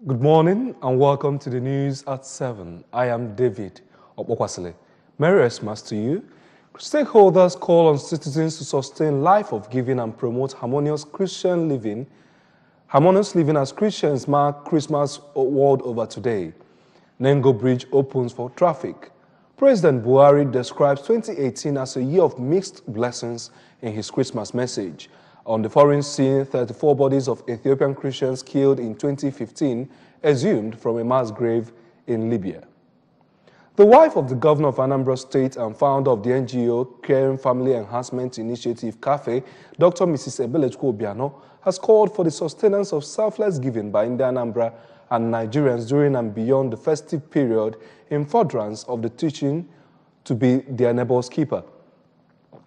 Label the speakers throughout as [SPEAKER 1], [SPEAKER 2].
[SPEAKER 1] Good morning and welcome to the news at 7. I am David Opokwasile. Merry Christmas to you. Stakeholders call on citizens to sustain life of giving and promote harmonious living as Christians mark Christmas world over today. Nengo Bridge opens for traffic. President Buhari describes 2018 as a year of mixed blessings in his Christmas message. On the foreign scene, 34 bodies of Ethiopian Christians killed in 2015 exhumed from a mass grave in Libya. The wife of the governor of Anambra State and founder of the NGO Caring Family Enhancement Initiative CAFE, Dr. Mrs. Ebelechukwu Obiano, has called for the sustenance of selfless giving by India Anambra and Nigerians during and beyond the festive period in furtherance of the teaching to be their neighbor's keeper.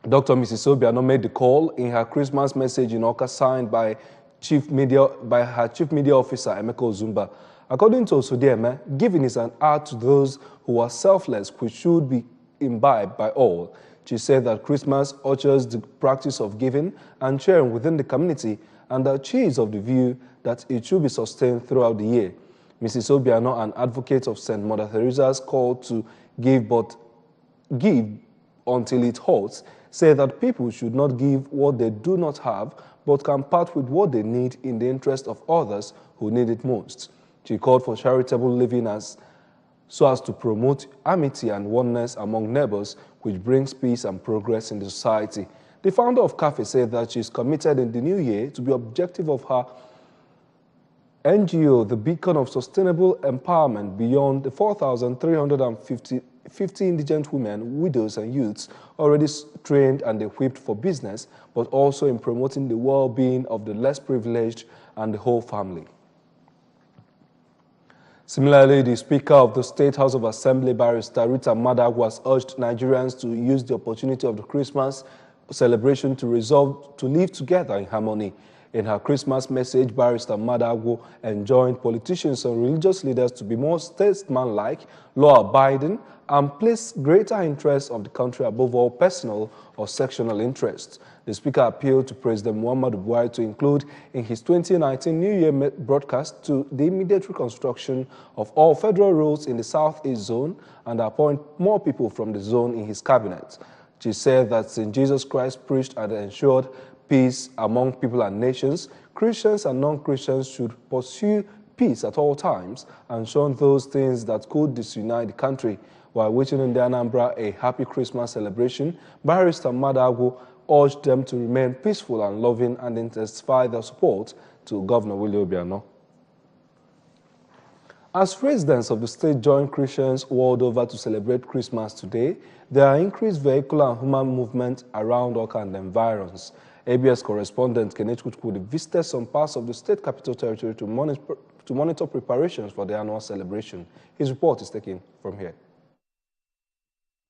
[SPEAKER 1] Dr. Mrs. Obiano made the call in her Christmas message in Oka, signed by her Chief Media Officer, Emeka Ozumba. According to Osodieme, giving is an art to those who are selfless, which should be imbibed by all. She said that Christmas ushers the practice of giving and sharing within the community, and that she is of the view that it should be sustained throughout the year. Mrs. Obiano, an advocate of St. Mother Teresa's call to give until it hurts, say that people should not give what they do not have, but can part with what they need in the interest of others who need it most. She called for charitable living so as to promote amity and oneness among neighbors, which brings peace and progress in the society. The founder of CAFE said that she is committed in the new year to be objective of her NGO, the beacon of sustainable empowerment beyond the 4,350 indigent women, widows and youths already trained and equipped for business, but also in promoting the well-being of the less privileged and the whole family. Similarly, the Speaker of the State House of Assembly, Barrister Rita Madag, has urged Nigerians to use the opportunity of the Christmas celebration to resolve to live together in harmony. In her Christmas message, Barrister Madago enjoined politicians and religious leaders to be more statesmanlike, law-abiding, and place greater interests of the country above all personal or sectional interests. The Speaker appealed to President Muhammadu Buhari to include in his 2019 New Year broadcast to the immediate reconstruction of all federal roads in the Southeast Zone and appoint more people from the zone in his cabinet. She said that since Jesus Christ preached and ensured peace among people and nations, Christians and non-Christians should pursue peace at all times and shun those things that could disunite the country. While wishing in the Anambra a happy Christmas celebration, Barrister Madago urged them to remain peaceful and loving and intensify their support to Governor Willie Obiano. As residents of the state join Christians world over to celebrate Christmas today, there are increased vehicular and human movement around Oka and environs. ABS correspondent Kenechukwu Chukwudi visited some parts of the state capital territory to monitor preparations for the annual celebration. His report is taken from here.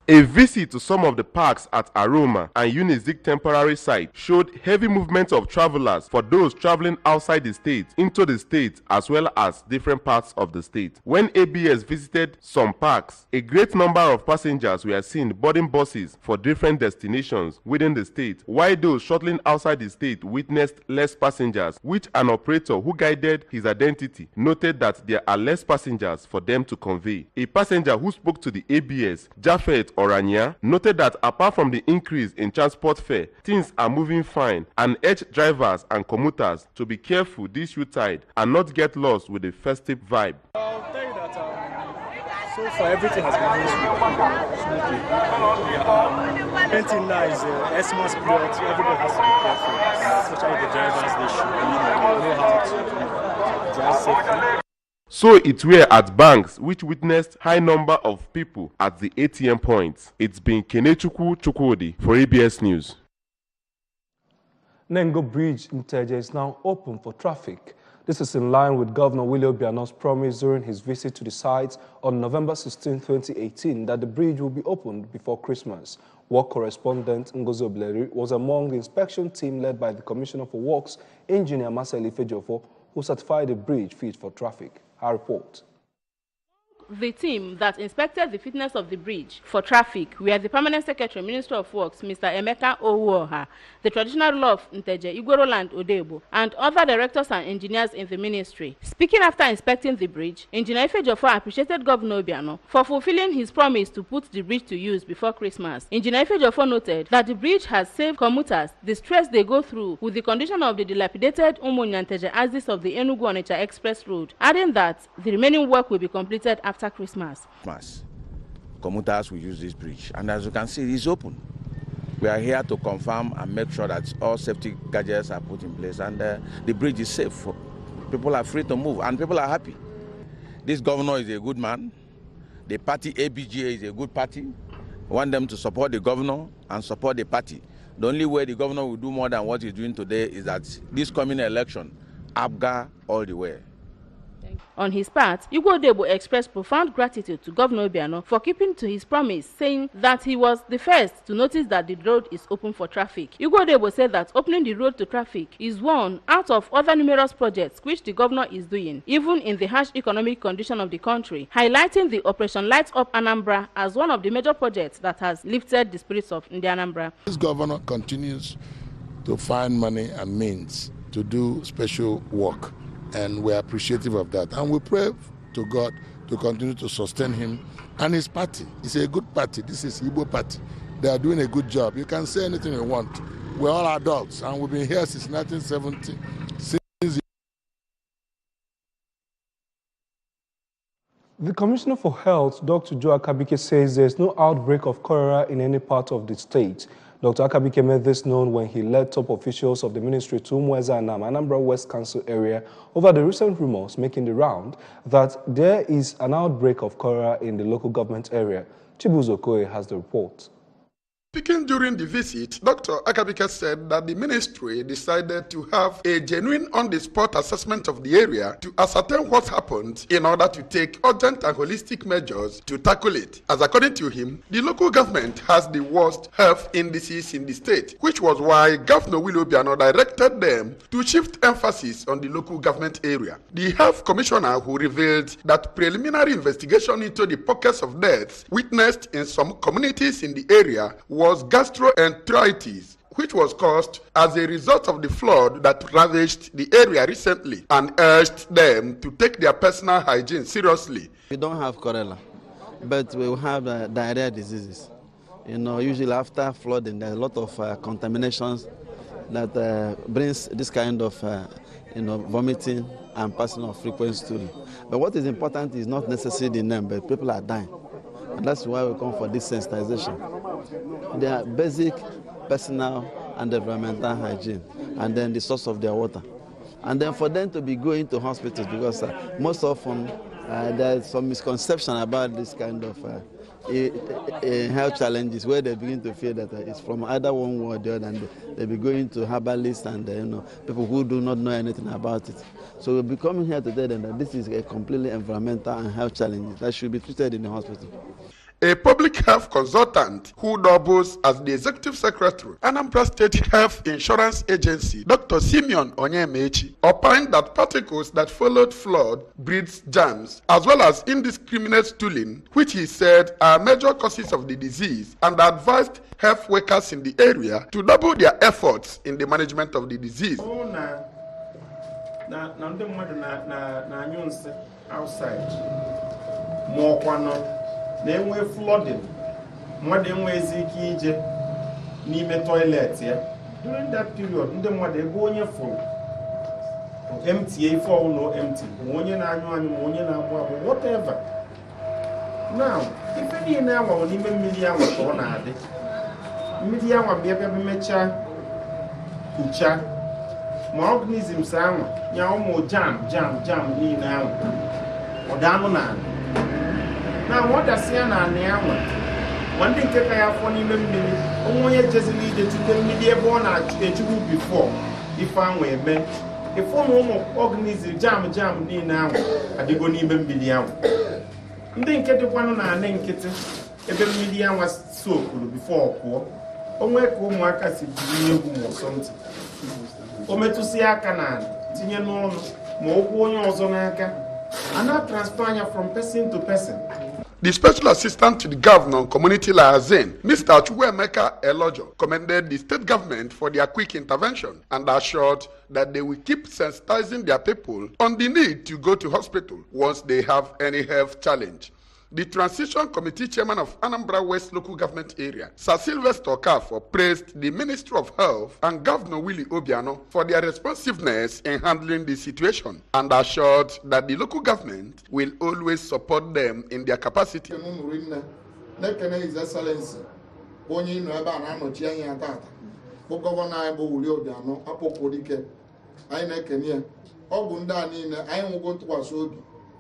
[SPEAKER 2] A visit to some of the parks at Aroma and Unizik temporary site showed heavy movement of travelers for those traveling outside the state, into the state, as well as different parts of the state. When ABS visited some parks, a great number of passengers were seen boarding buses for different destinations within the state, while those shuttling outside the state witnessed less passengers, which an operator who guided his identity noted that there are less passengers for them to convey. A passenger who spoke to the ABS, Jafet Orania, noted that apart from the increase in transport fare, things are moving fine and urged drivers and commuters to be careful this Yuletide and not get lost with the festive vibe.
[SPEAKER 3] I'll tell you that so far everything has been smoothly. Painting now is Xmas period, so everybody has to be careful, especially the drivers. They should know how to drive safely.
[SPEAKER 2] So it were at banks, which witnessed high number of people at the ATM points. It's been Kenechukwu Chukwudi for ABS News.
[SPEAKER 1] Nengo Bridge in Teje is now open for traffic. This is in line with Governor Willie Obiano's promise during his visit to the site on November 16, 2018, that the bridge will be opened before Christmas. Work correspondent Ngozi Obleri was among the inspection team led by the Commissioner for Works, Engineer Marcel Ifejofo, who certified the bridge fit for traffic. Our report.
[SPEAKER 4] the team that inspected the fitness of the bridge for traffic were the Permanent Secretary, Minister of Works, Mr. Emeka Owuoha, the traditional ruler of Nteje, Igwero Land, Odebo, and other directors and engineers in the ministry. Speaking after inspecting the bridge, Engineer Ifejiofor appreciated Governor Obiano for fulfilling his promise to put the bridge to use before Christmas. Engineer Ifejiofor noted that the bridge has saved commuters the stress they go through with the condition of the dilapidated Umunya-Nteje axis of the Enugu-Onitsha Express Road, adding that the remaining work will be completed after Christmas.
[SPEAKER 5] Commuters will use this bridge, and as you can see, it is open. We are here to confirm and make sure that all safety gadgets are put in place, and the bridge is safe. People are free to move, and people are happy. This governor is a good man. The party ABGA is a good party. We want them to support the governor and support the party. The only way the governor will do more than what he's doing today is that this coming election, ABGA all the way.
[SPEAKER 4] On his part, Igwe Odebo expressed profound gratitude to Governor Obiano for keeping to his promise, saying that he was the first to notice that the road is open for traffic. Igwe Odebo said that opening the road to traffic is one out of other numerous projects which the governor is doing, even in the harsh economic condition of the country, highlighting the Operation Light Up Anambra as one of the major projects that has lifted the spirits of the Anambra.
[SPEAKER 6] This governor continues to find money and means to do special work, and we're appreciative of that. And we pray to God to continue to sustain him and his party. It's a good party. This is Igbo party. They are doing a good job. You can say anything you want. We're all adults, and we've been here since 1970.
[SPEAKER 1] The Commissioner for Health, Dr. Joe Akabike, says there's no outbreak of cholera in any part of the state. Dr. Akabike made this known when he led top officials of the ministry to Umueza and Anambra West Council area over the recent rumors making the round that there is an outbreak of cholera in the local government area. Chibuzo Okoye has the report.
[SPEAKER 7] Speaking during the visit, Dr. Akabike said that the ministry decided to have a genuine on-the-spot assessment of the area to ascertain what happened in order to take urgent and holistic measures to tackle it. As according to him, the local government has the worst health indices in the state, which was why Governor Willie Obiano directed them to shift emphasis on the local government area. The health commissioner, who revealed that preliminary investigation into the pockets of deaths witnessed in some communities in the area was gastroenteritis, which was caused as a result of the flood that ravaged the area recently, and urged them to take their personal hygiene seriously.
[SPEAKER 8] We don't have cholera, but we have diarrhea diseases. You know, usually after flooding, there are a lot of contaminations that brings this kind of vomiting and passing of frequent stooling. But what is important is not necessarily the name, but people are dying. And that's why we come for this sensitization. They are basic personal and environmental hygiene, and then the source of their water. And then for them to be going to hospitals, because most often there's some misconception about this kind of health challenges, where they begin to feel that it's from either one or the other, and they be going to herbalists and people who do not know anything about it. So we'll be coming here to tell them that this is a completely environmental and health challenge that should be treated in the hospital.
[SPEAKER 7] A public health consultant who doubles as the executive secretary, Anambra State Health Insurance Agency, Dr. Simeon Onyemechi, opined that particles that followed flood breeds germs, as well as indiscriminate stooling, which he said are major causes of the disease, and advised health workers in the area to double their efforts in the management of the disease.
[SPEAKER 9] Na-enwe flooding, mmadụ enwezi ike ije n'ime toilet ya. During that period, ndị mmadụ ebe onye fụrụ empty ife ọwụlọ empty, ma onye na-anyụ anyụ, ma onye na-amụ amụ, whatever. Now, ife niile anwa n'ime mmiri anwa ka ọ na-adị. Mmiri anwa bịa mechaa kucha, ma organisms anwa ya ụmụ jam niile anwa ọ daanụ n'ala. Now, what does he na anyanwa? One thing I have for him, only just lead to the media born at before. If I were meant, if one organism jam ni now, I did go even billion. Then get the one and then get every million was so good before poor. Only come work as if or something. Ome to see a canan, Tinya no, more on Zonaka. and not transfer from person to person.
[SPEAKER 7] The Special Assistant to the Governor on Community Liaison, Mr. Chukwuemeka Elojo, commended the state government for their quick intervention and assured that they will keep sensitizing their people on the need to go to hospital once they have any health challenge. The Transition Committee Chairman of Anambra West Local Government Area, Sir Sylvester Okafor, praised the Ministry of Health and Governor Willie Obiano for their responsiveness in handling the situation and assured that the local government will always support them in their capacity.
[SPEAKER 6] His Excellency,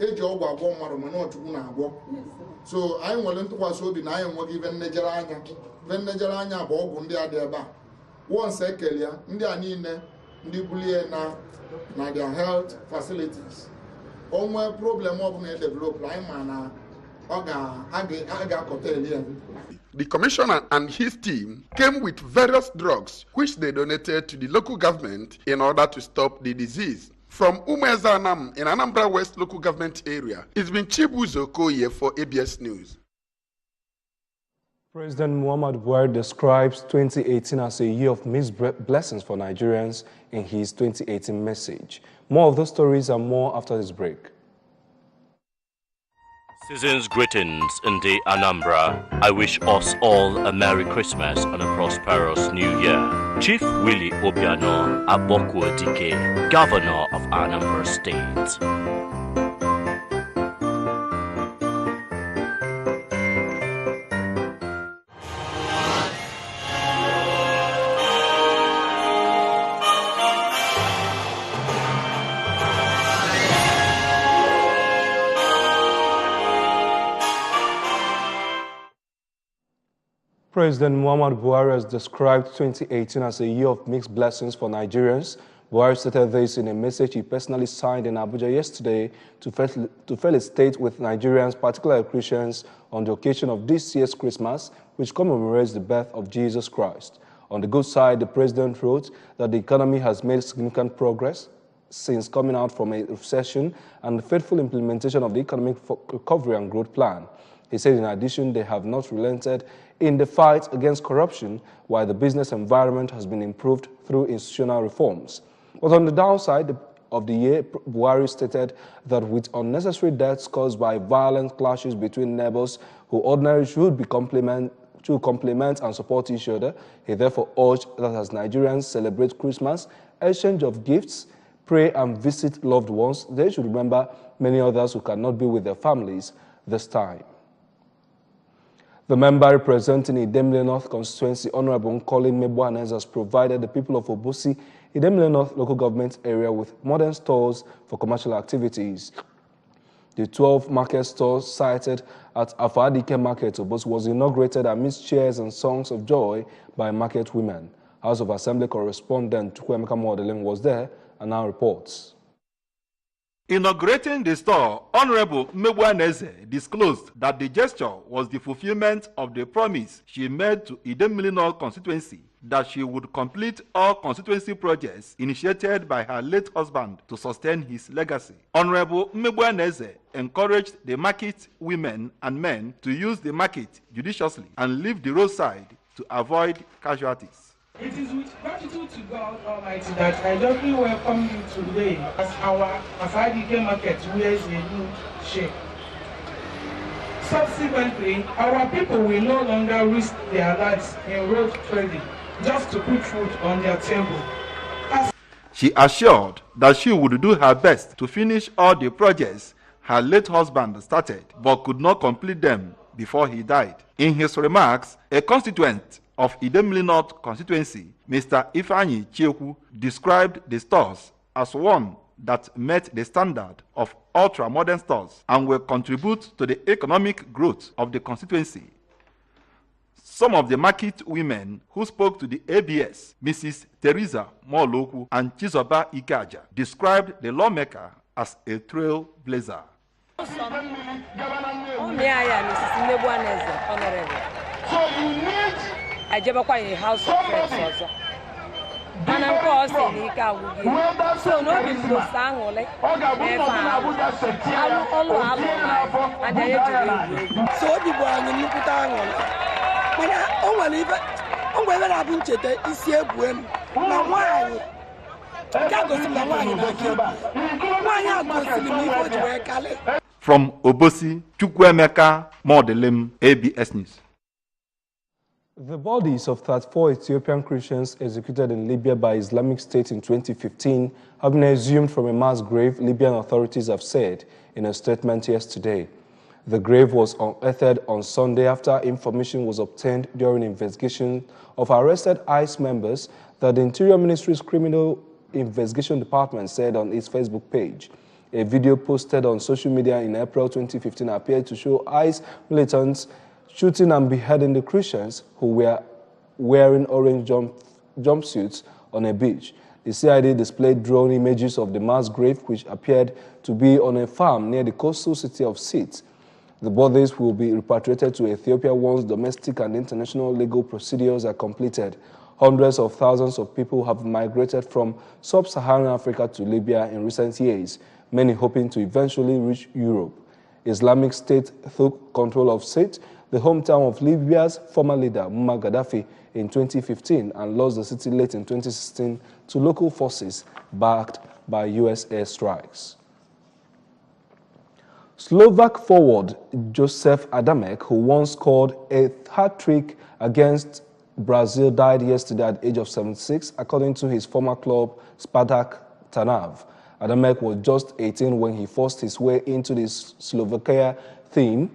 [SPEAKER 6] so I want to was obi na I even nejere anya bụ ọgwụ ndị a dị ebe a once ekelia ndị a niile ndị bulie na their health facilities onwe problem ọbụla develop anyị ma na ọ ga-akọta.
[SPEAKER 7] The commissioner and his team came with various drugs which they donated to the local government in order to stop the disease. From Umezanam in Anambra West Local Government Area, it's been Chibuzo Koye for ABS News.
[SPEAKER 1] President Muhammadu Buhari describes 2018 as a year of mixed blessings for Nigerians in his 2018 message. More of those stories and more after this break.
[SPEAKER 10] Season's greetings in the Anambra. I wish us all a Merry Christmas and a prosperous New Year. Chief Willie Obiano Abokwo Dike, Governor of Anambra State.
[SPEAKER 1] President Muhammadu Buhari has described 2018 as a year of mixed blessings for Nigerians. Buhari stated this in a message he personally signed in Abuja yesterday to felicitate with Nigerians, particularly Christians, on the occasion of this year's Christmas, which commemorates the birth of Jesus Christ. On the good side, the president wrote that the economy has made significant progress since coming out from a recession and the faithful implementation of the Economic Recovery and Growth Plan. He said, in addition, they have not relented in the fight against corruption, while the business environment has been improved through institutional reforms. But on the downside of the year, Buhari stated that with unnecessary deaths caused by violent clashes between neighbors who ordinarily should complement and support each other, he therefore urged that as Nigerians celebrate Christmas, exchange of gifts, pray and visit loved ones, they should remember many others who cannot be with their families this time. The member representing Idemili North constituency, Honorable Nkoli Mebwanez, has provided the people of Obosi, Idemili North local government area with modern stores for commercial activities. The 12 market stores sited at Afadike Market, Obosi, was inaugurated amidst cheers and songs of joy by market women. House of Assembly correspondent Chukwuemeka Modeling was there and now reports.
[SPEAKER 11] Inaugurating the store, Honorable Mebwaneze disclosed that the gesture was the fulfillment of the promise she made to Idemili North constituency that she would complete all constituency projects initiated by her late husband to sustain his legacy. Honorable Mebwaneze encouraged the market women and men to use the market judiciously and leave the roadside to avoid casualties.
[SPEAKER 12] It is with gratitude to God Almighty that I joyfully welcome you today as our Afadike market wears a new shape. Subsequently, our people will no longer risk their lives in road trading just to put food on their table.
[SPEAKER 11] She assured that she would do her best to finish all the projects her late husband started, but could not complete them before he died. In his remarks, a constituent of Idemili North constituency, Mr. Ifeanyi Chieku, described the stores as one that met the standard of ultra-modern stores and will contribute to the economic growth of the constituency. Some of the market women who spoke to the ABS, Mrs. Teresa Moloku and Chizoba Ikaja, described the lawmaker as a trailblazer.
[SPEAKER 13] I never quite a house of friends also. mana nke ọ sị na ike agwụghị so n'obi m dosa aṅụrị n'efe ọlụ alụ anaghị ejiri egwu
[SPEAKER 14] so obi bụ anyị nnukwute aṅụrị mana o nwere ebe na-abụ ncheta isi egwu m na nwaanyị nke a gosiri na nwaanyị na-aka egwu nwaanyị a gosiri m ife o ji wee kalị.
[SPEAKER 11] From Obosi, Chukwuemeka Modelim, ABS News.
[SPEAKER 1] The bodies of 34 Ethiopian Christians executed in Libya by Islamic State in 2015 have been exhumed from a mass grave, Libyan authorities have said in a statement yesterday. The grave was unearthed on Sunday after information was obtained during investigation of arrested ICE members that the Interior Ministry's Criminal Investigation Department said on its Facebook page. A video posted on social media in April 2015 appeared to show ICE militants shooting and beheading the Christians who were wearing orange jumpsuits on a beach. The CID displayed drone images of the mass grave, which appeared to be on a farm near the coastal city of Sit. The bodies will be repatriated to Ethiopia once domestic and international legal procedures are completed. Hundreds of thousands of people have migrated from sub-Saharan Africa to Libya in recent years, many hoping to eventually reach Europe. Islamic State took control of Sirte, the hometown of Libya's former leader Muammar Gaddafi, in 2015 and lost the city late in 2016 to local forces backed by US airstrikes. Slovak forward Joseph Adamek, who once scored a hat-trick against Brazil, died yesterday at the age of 76, according to his former club Spartak Trnava. Adamek was just 18 when he forced his way into the Slovakia team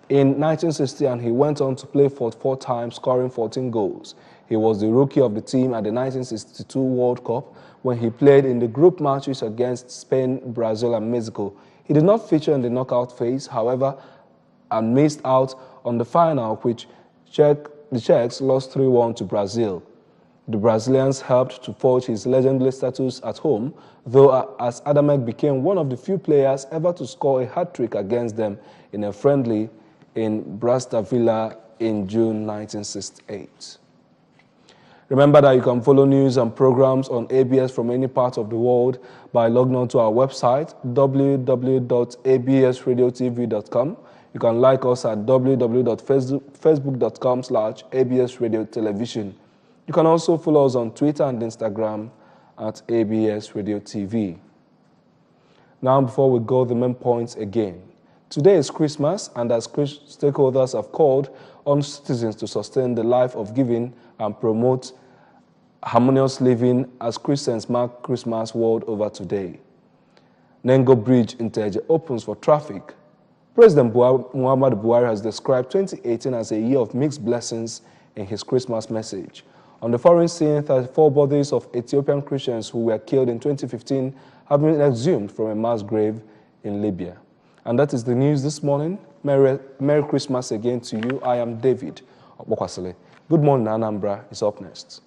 [SPEAKER 1] in 1960, and he went on to play for 4 times, scoring 14 goals. He was the rookie of the team at the 1962 World Cup when he played in the group matches against Spain, Brazil, and Mexico. He did not feature in the knockout phase, however, and missed out on the final, which the Czechs lost 3-1 to Brazil. The Brazilians helped to forge his legendary status at home, though as Adamek became one of the few players ever to score a hat-trick against them in a friendly in Bratislava in June 1968. Remember that you can follow news and programs on ABS from any part of the world by logging on to our website, www.absradiotv.com. You can like us at www.facebook.com/absradiotelevision. You can also follow us on Twitter and Instagram at ABS Radio TV. Now, before we go, the main points again. Today is Christmas, and as stakeholders have called on citizens to sustain the life of giving and promote harmonious living as Christians mark Christmas world over today. Nengo Bridge in Teje opens for traffic. President Muhammad Buhari has described 2018 as a year of mixed blessings in his Christmas message. On the foreign scene, 34 bodies of Ethiopian Christians who were killed in 2015 have been exhumed from a mass grave in Libya. And that is the news this morning. Merry Christmas again to you. I am David Okwasile. Good morning, Anambra is up next.